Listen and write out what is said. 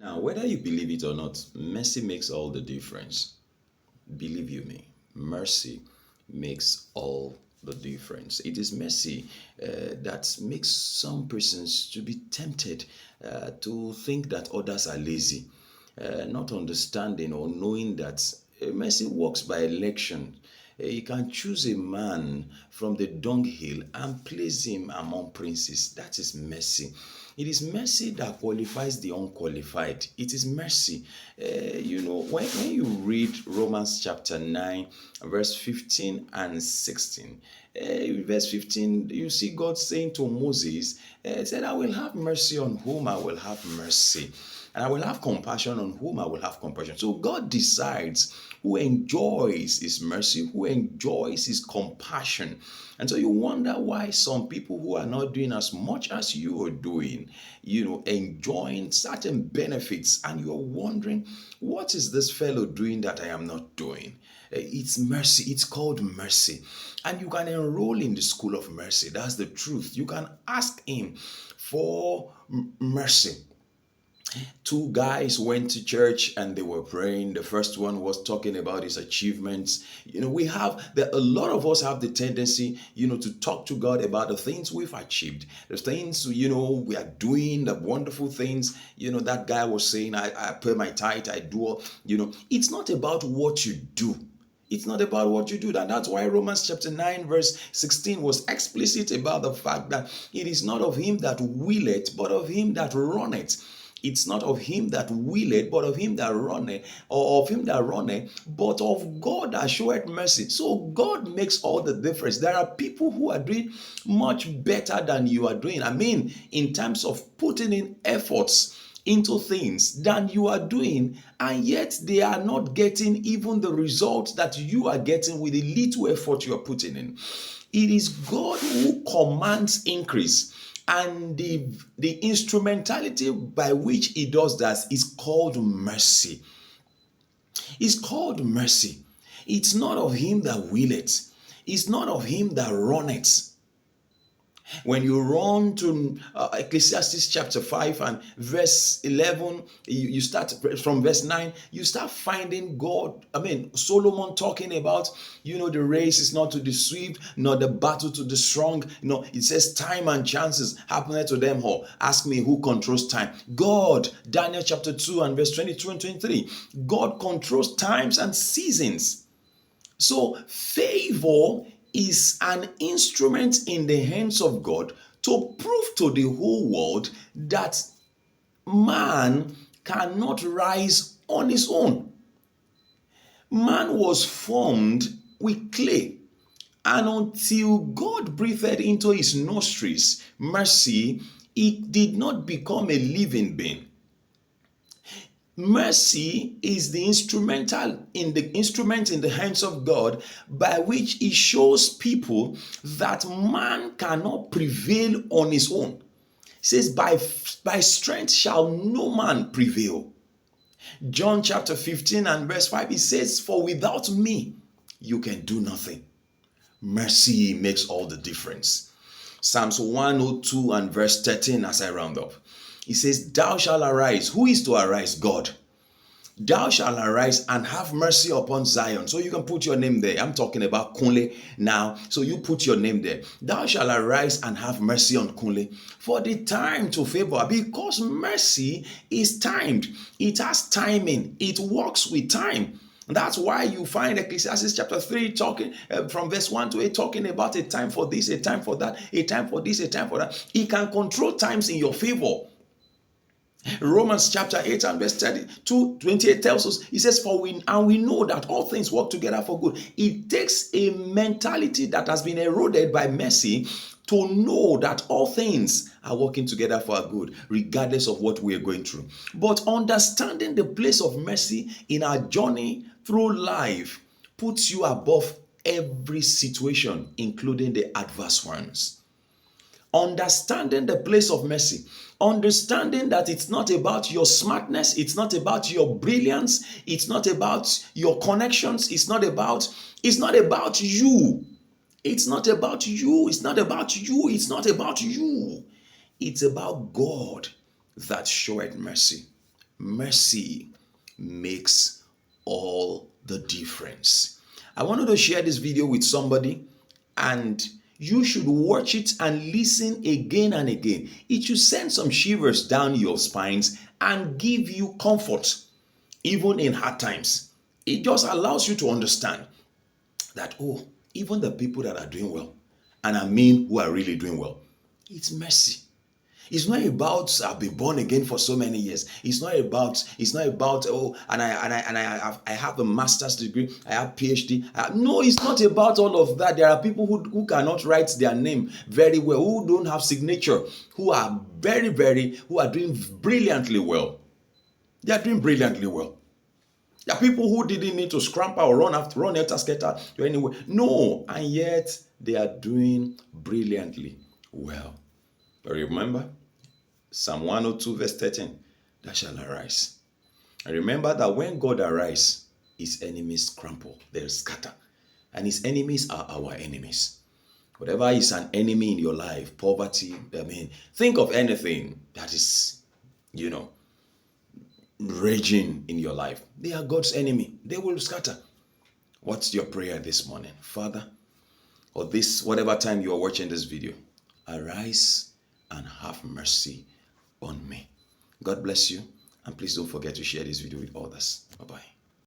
Now, whether you believe it or not, mercy makes all the difference. Believe you me, mercy makes all the difference. It is mercy that makes some persons to be tempted to think that others are lazy, not understanding or knowing that mercy works by election. You can choose a man from the dunghill and place him among princes. That is mercy. It is mercy that qualifies the unqualified. It is mercy. When you read Romans chapter 9, verse 15 and 16, verse 15, you see God saying to Moses, he said, I will have mercy on whom I will have mercy, and I will have compassion on whom I will have compassion. So God decides who enjoys his mercy, who enjoys his compassion. And so you wonder why some people who are not doing as much as you are doing, enjoying certain benefits, and you're wondering, what is this fellow doing that I am not doing? It's mercy. It's called mercy. And you can enroll in the school of mercy. That's the truth. You can ask him for mercy. Two guys went to church and they were praying. The first one was talking about his achievements. We have that, a lot of us have the tendency, to talk to God about the things we've achieved, the things, we are doing, the wonderful things. That guy was saying, I pay my tithe, I do all, it's not about what you do. It's not about what you do. And that's why Romans chapter 9, verse 16 was explicit about the fact that it is not of him that willeth, but of him that runneth. It's not of him that willeth, but of him that runneth, or of him that runneth, but of God that showeth mercy. So God makes all the difference. There are people who are doing much better than you are doing. I mean, in terms of putting in efforts into things than you are doing, and yet they are not getting even the result that you are getting with the little effort you are putting in. It is God who commands increase, and the instrumentality by which he does that is called mercy. It's called mercy. It's not of him that willeth, it's not of him that runneth. When you run to Ecclesiastes chapter 5 and verse 11, you start from verse 9, you start finding Solomon talking about, the race is not to the swift, nor the battle to the strong. It says time and chances happen to them all. Ask me who controls time. God, Daniel chapter 2 and verse 22 and 23. God controls times and seasons. So favor is an instrument in the hands of God to prove to the whole world that man cannot rise on his own. Man was formed with clay, and until God breathed into his nostrils mercy, it did not become a living being. Mercy is the instrument in the hands of God by which he shows people that man cannot prevail on his own. He says, by strength shall no man prevail. John chapter 15 and verse 5, he says, for without me you can do nothing. Mercy makes all the difference. Psalms 102 and verse 13, as I round up, he says, thou shalt arise. Who is to arise? God. Thou shalt arise and have mercy upon Zion. So you can put your name there. I'm talking about Kunle now. So you put your name there. Thou shalt arise and have mercy on Kunle for the time to favor, because mercy is timed. It has timing. It works with time. That's why you find Ecclesiastes chapter 3 talking from verse 1 to 8, talking about a time for this, a time for that, a time for this, a time for that. He can control times in your favor. Romans chapter 8 and verse 28 tells us, he says, we know that all things work together for good. It takes a mentality that has been eroded by mercy to know that all things are working together for our good, regardless of what we are going through. But understanding the place of mercy in our journey through life puts you above every situation, including the adverse ones. Understanding the place of mercy, understanding that it's not about your smartness, it's not about your brilliance, it's not about your connections, it's not about you. It's not about you. It's not about you. It's not about you. It's about God that showeth mercy. Mercy makes all the difference. I wanted to share this video with somebody, and you should watch it and listen again and again. It should send some shivers down your spines and give you comfort, even in hard times. It just allows you to understand that, oh, even the people that are doing well, and I mean who are really doing well, it's mercy. It's not about I've been born again for so many years. It's not about oh, I have a master's degree, I have PhD. No, it's not about all of that. There are people who cannot write their name very well, who don't have signature, who are who are doing brilliantly well. They are doing brilliantly well. There are people who didn't need to scramble or run after skater to anywhere. No, and yet they are doing brilliantly well. But remember, Psalm 102 verse 13, thou shalt arise. And remember that when God arises, his enemies crumple, they'll scatter. And his enemies are our enemies. Whatever is an enemy in your life, poverty, think of anything that is, raging in your life. They are God's enemy. They will scatter. What's your prayer this morning? Father, or this, whatever time you are watching this video, arise and have mercy on me. God bless you. And please don't forget to share this video with others. Bye-bye.